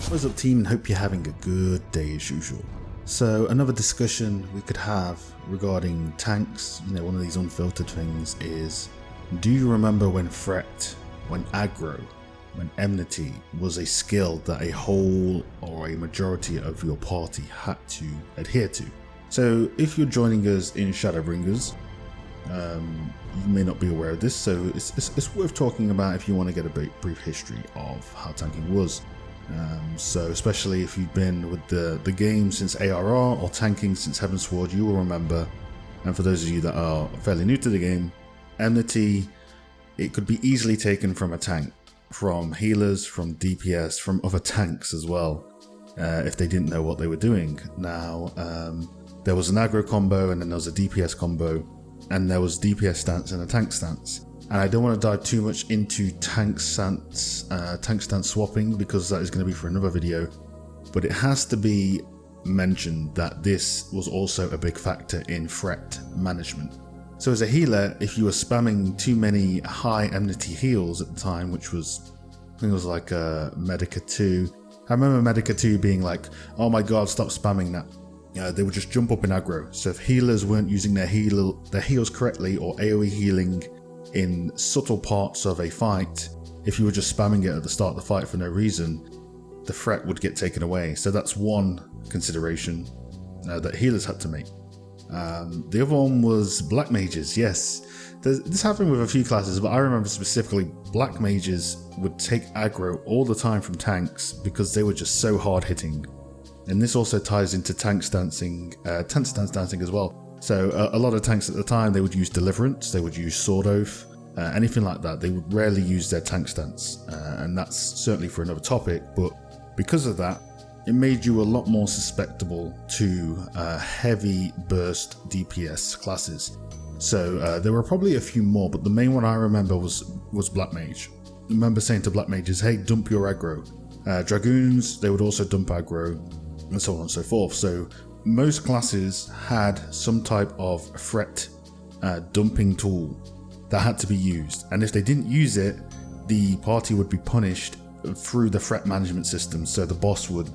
What's up team, and hope you're having a good day as usual. So another discussion we could have regarding tanks, one of these unfiltered things is, do you remember when Threat, when Aggro, when Enmity was a skill that a whole or a majority of your party had to adhere to? So if you're joining us in Shadowbringers, you may not be aware of this, so it's worth talking about if you want to get a brief history of how tanking was. So especially if you've been with the game since ARR or tanking since Heavensward, you will remember, and for those of you that are fairly new to the game, Enmity, it could be easily taken from a tank, from healers, from DPS, from other tanks as well, if they didn't know what they were doing. Now, there was an aggro combo, and then there was a DPS combo, and there was DPS stance and a tank stance. And I don't want to dive too much into tank stance swapping, because that is going to be for another video, but it has to be mentioned that this was also a big factor in threat management. So as a healer, if you were spamming too many high enmity heals at the time, which was, I think it was like Medica 2. I remember Medica 2 being like, oh my god, stop spamming that. They would just jump up in aggro. So if healers weren't using their heals correctly, or AoE healing in subtle parts of a fight, if you were just spamming it at the start of the fight for no reason, the threat would get taken away. So that's one consideration that healers had to make. The other one was black mages. Yes, this happened with a few classes, but I remember specifically black mages would take aggro all the time from tanks because they were just so hard hitting. And this also ties into tank stance dancing as well. So a lot of tanks at the time, they would use Deliverance, they would use Sword Oath, anything like that. They would rarely use their tank stance, and that's certainly for another topic, but because of that, it made you a lot more susceptible to heavy burst DPS classes. So there were probably a few more, but the main one I remember was Black Mage. I remember saying to Black Mages, hey, dump your aggro. Dragoons, they would also dump aggro, and so on and so forth. So most classes had some type of threat dumping tool that had to be used, and if they didn't use it, the party would be punished through the threat management system. So the boss would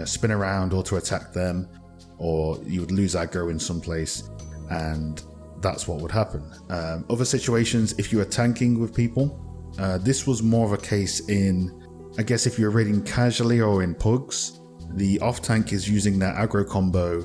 spin around or to attack them, or you would lose aggro in some place, and that's what would happen. Other situations, if you were tanking with people, this was more of a case in, I guess, if you're raiding casually or in pugs. The off tank is using their aggro combo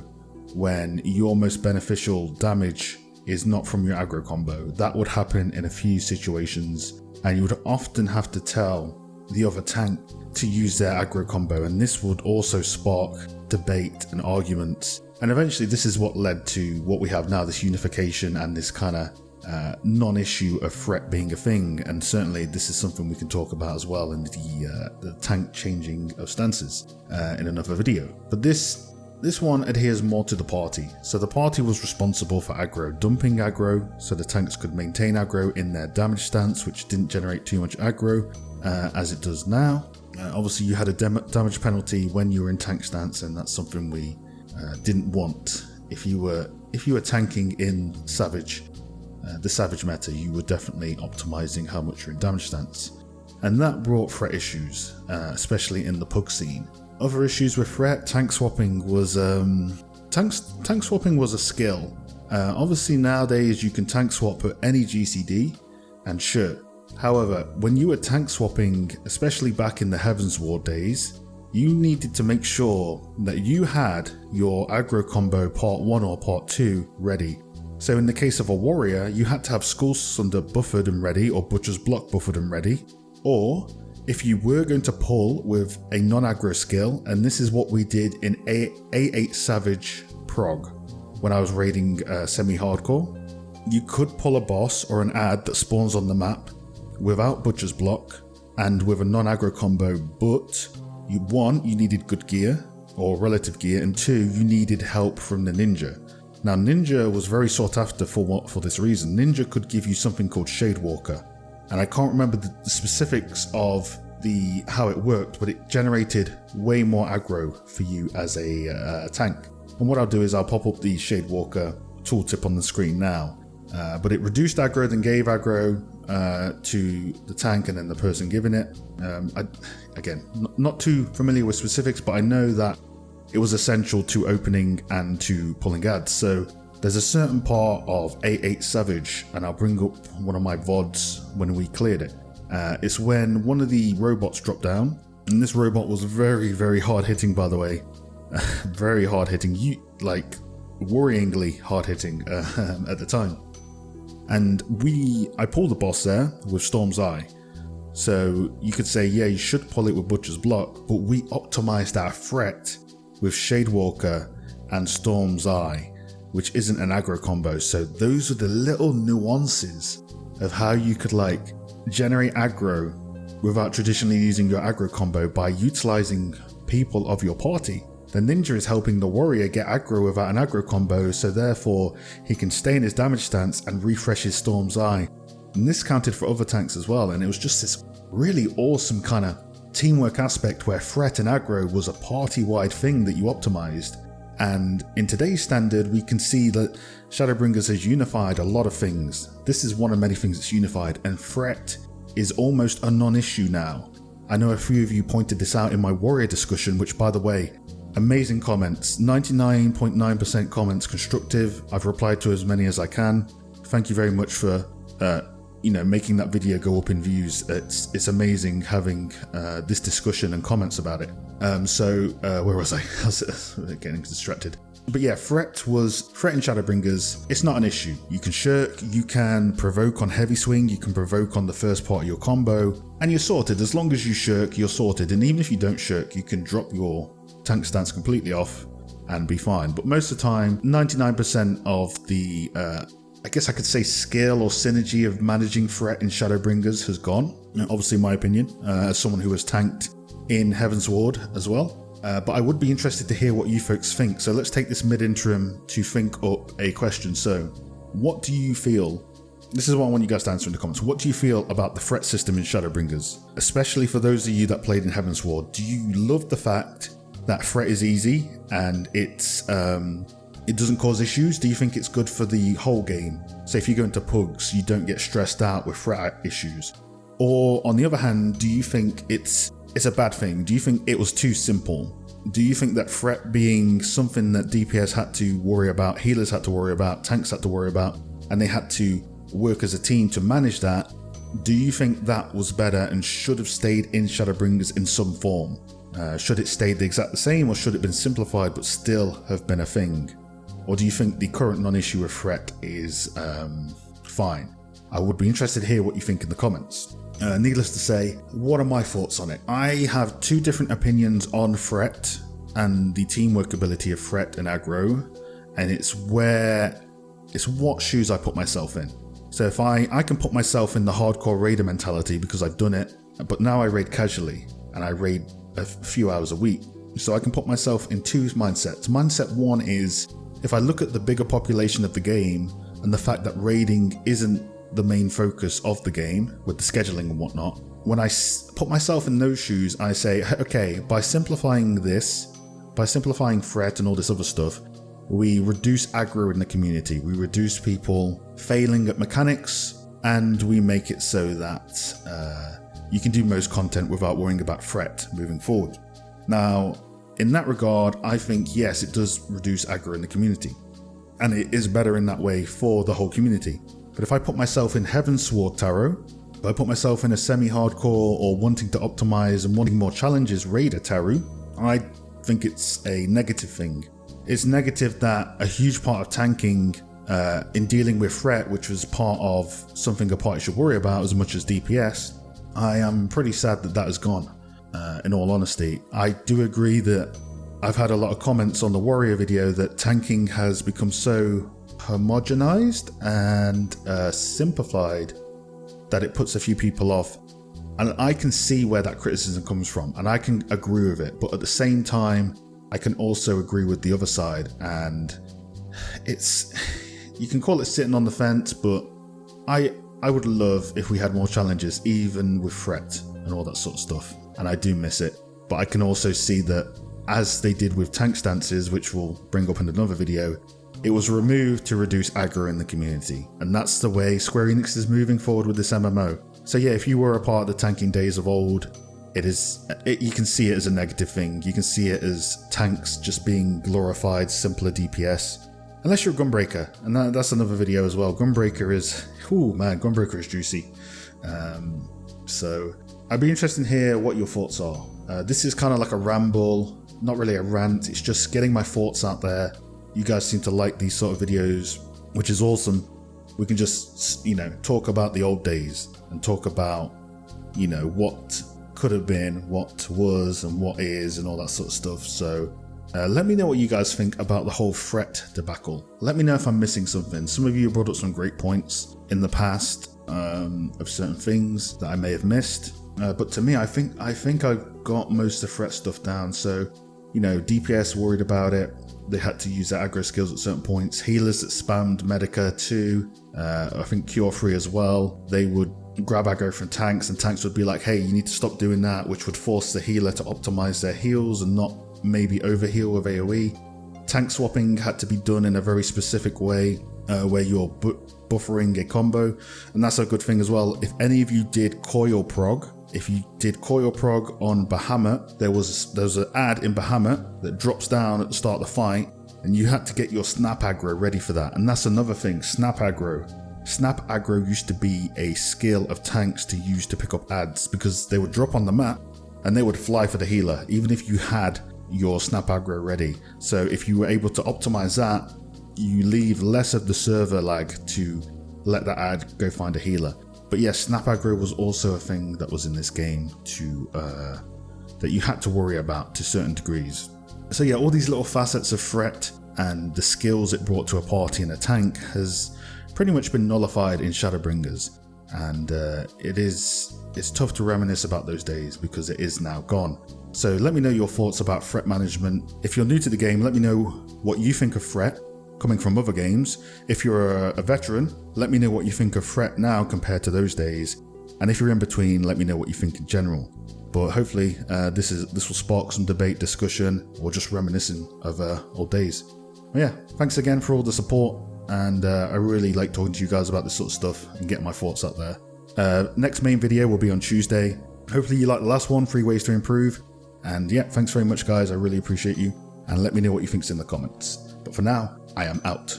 when your most beneficial damage is not from your aggro combo. That would happen in a few situations, and you would often have to tell the other tank to use their aggro combo, and this would also spark debate and arguments. And eventually this is what led to what we have now, this unification and this kind of non-issue of threat being a thing. And certainly this is something we can talk about as well in the tank changing of stances in another video. But this one adheres more to the party. So the party was responsible for aggro, dumping aggro, so the tanks could maintain aggro in their damage stance, which didn't generate too much aggro as it does now. Obviously you had a damage penalty when you were in tank stance, and that's something we didn't want. If you were tanking in Savage, the Savage meta, you were definitely optimizing how much you're in damage stance, and that brought threat issues, especially in the pug scene. Other issues with threat, tank swapping was tank swapping was a skill. Obviously nowadays you can tank swap at any GCD, and sure. However, when you were tank swapping, especially back in the Heavensward days, you needed to make sure that you had your aggro combo part 1 or part 2 ready. So in the case of a warrior, you had to have Skull Sunder buffered and ready, or Butcher's Block buffered and ready. Or if you were going to pull with a non-aggro skill, and this is what we did in A8 Savage prog when I was raiding semi-hardcore, you could pull a boss or an ad that spawns on the map without Butcher's Block and with a non-aggro combo, but you needed good gear or relative gear, and 2, you needed help from the ninja. Now ninja was very sought after for this reason. Ninja could give you something called Shadewalker, and I can't remember the specifics of how it worked, but it generated way more aggro for you as a tank. And what I'll do is I'll pop up the Shadewalker tooltip on the screen now. But it reduced aggro, then gave aggro to the tank and then the person giving it. Again, not too familiar with specifics, but I know that it was essential to opening and to pulling ads. So there's a certain part of A8 Savage, and I'll bring up one of my VODs when we cleared it. It's when one of the robots dropped down, and this robot was very, very hard hitting, by the way. Very hard hitting, like worryingly hard hitting at the time. And I pulled the boss there with Storm's Eye. So you could say, yeah, you should pull it with Butcher's Block, but we optimized our threat with Shadewalker and Storm's Eye, which isn't an aggro combo. So those are the little nuances of how you could like generate aggro without traditionally using your aggro combo by utilizing people of your party. The ninja is helping the warrior get aggro without an aggro combo, so therefore he can stay in his damage stance and refresh his Storm's Eye. And this counted for other tanks as well, and it was just this really awesome kind of teamwork aspect where threat and aggro was a party-wide thing that you optimized. And in today's standard, we can see that Shadowbringers has unified a lot of things. This is one of many things that's unified, and threat is almost a non-issue now. I know a few of you pointed this out in my warrior discussion, which, by the way, amazing comments, 99.9% comments constructive. I've replied to as many as I can. Thank you very much for making that video go up in views. It's amazing having this discussion and comments about it. Where was I? I was getting distracted. But yeah, threat in Shadowbringers, it's not an issue. You can shirk, you can provoke on heavy swing, you can provoke on the first part of your combo, and you're sorted. As long as you shirk, you're sorted. And even if you don't shirk, you can drop your tank stance completely off and be fine. But most of the time, 99% of the I guess I could say skill or synergy of managing threat in Shadowbringers has gone. Obviously, my opinion, as someone who has tanked in Heavensward as well. But I would be interested to hear what you folks think. So let's take this mid-interim to think up a question. So what do you feel? This is what I want you guys to answer in the comments. What do you feel about the threat system in Shadowbringers? Especially for those of you that played in Heavensward. Do you love the fact that threat is easy and it doesn't cause issues? Do you think it's good for the whole game? So if you go into pugs, you don't get stressed out with threat issues. Or on the other hand, do you think it's a bad thing? Do you think it was too simple? Do you think that threat being something that DPS had to worry about, healers had to worry about, tanks had to worry about, and they had to work as a team to manage that, do you think that was better and should have stayed in Shadowbringers in some form? Should it stay the exact same, or should it have been simplified but still have been a thing? Or do you think the current non-issue of threat is fine? I would be interested to hear what you think in the comments. Needless to say, what are my thoughts on it? I have two different opinions on threat and the teamwork ability of threat and aggro, and it's what shoes I put myself in. So if I can put myself in the hardcore raider mentality because I've done it, but now I raid casually and I raid a few hours a week. So I can put myself in two mindsets. Mindset one is, if I look at the bigger population of the game and the fact that raiding isn't the main focus of the game with the scheduling and whatnot, when I put myself in those shoes, I say, okay, by simplifying threat and all this other stuff, we reduce aggro in the community, we reduce people failing at mechanics, and we make it so that you can do most content without worrying about threat moving forward. Now, in that regard, I think yes, it does reduce aggro in the community, and it is better in that way for the whole community. But if I put myself in Heavensward Taru, if I put myself in a semi-hardcore or wanting to optimize and wanting more challenges raider Taru, I think it's a negative thing. It's negative that a huge part of tanking in dealing with threat, which was part of something a party should worry about as much as DPS, I am pretty sad that that has gone, in all honesty. I do agree that I've had a lot of comments on the warrior video that tanking has become so homogenized and simplified that it puts a few people off, and I can see where that criticism comes from and I can agree with it, but at the same time I can also agree with the other side, and you can call it sitting on the fence, but I would love if we had more challenges even with threat and all that sort of stuff, and I do miss it. But I can also see that, as they did with tank stances, which we'll bring up in another video, It was removed to reduce aggro in the community, and that's the way Square Enix is moving forward with this MMO. So yeah, if you were a part of the tanking days of old, you can see it as a negative thing. You can see it as tanks just being glorified, simpler DPS. Unless you're a Gunbreaker, and that's another video as well. Gunbreaker is, Gunbreaker is juicy. So I'd be interested to hear what your thoughts are. This is kind of like a ramble, not really a rant. It's just getting my thoughts out there. You guys seem to like these sort of videos, which is awesome. We can just, talk about the old days and talk about, what could have been, what was, and what is, and all that sort of stuff. So let me know what you guys think about the whole threat debacle. Let me know if I'm missing something. Some of you brought up some great points in the past of certain things that I may have missed. But to me, I think I got most of the threat stuff down. So, DPS worried about it. They had to use their aggro skills at certain points. Healers that spammed Medica too. I think Cure 3 as well. They would grab aggro from tanks, and tanks would be like, hey, you need to stop doing that, which would force the healer to optimize their heals and not maybe overheal with AoE. Tank swapping had to be done in a very specific way, where you're buffering a combo, and that's a good thing as well. If any of you did coil prog, on Bahamut, there was an ad in Bahamut that drops down at the start of the fight, and you had to get your snap aggro ready for that. And that's another thing, snap aggro. Snap aggro used to be a skill of tanks to use to pick up ads, because they would drop on the map and they would fly for the healer, even if you had your snap aggro ready. So if you were able to optimize that, you leave less of the server lag to let that ad go find a healer. But yes, snap aggro was also a thing that was in this game that you had to worry about to certain degrees. So yeah, all these little facets of threat and the skills it brought to a party in a tank has pretty much been nullified in Shadowbringers, and it's tough to reminisce about those days because it is now gone. So let me know your thoughts about threat management. If you're new to the game, let me know what you think of threat coming from other games. If you're a veteran, let me know what you think of threat now compared to those days. And if you're in between, let me know what you think in general. But hopefully this will spark some debate, discussion, or just reminiscing of old days. But yeah, thanks again for all the support, and I really like talking to you guys about this sort of stuff and getting my thoughts out there. Next main video will be on Tuesday. Hopefully you like the last one, 3 ways to improve. And yeah, thanks very much guys, I really appreciate you, and let me know what you think's in the comments. But for now, I am out.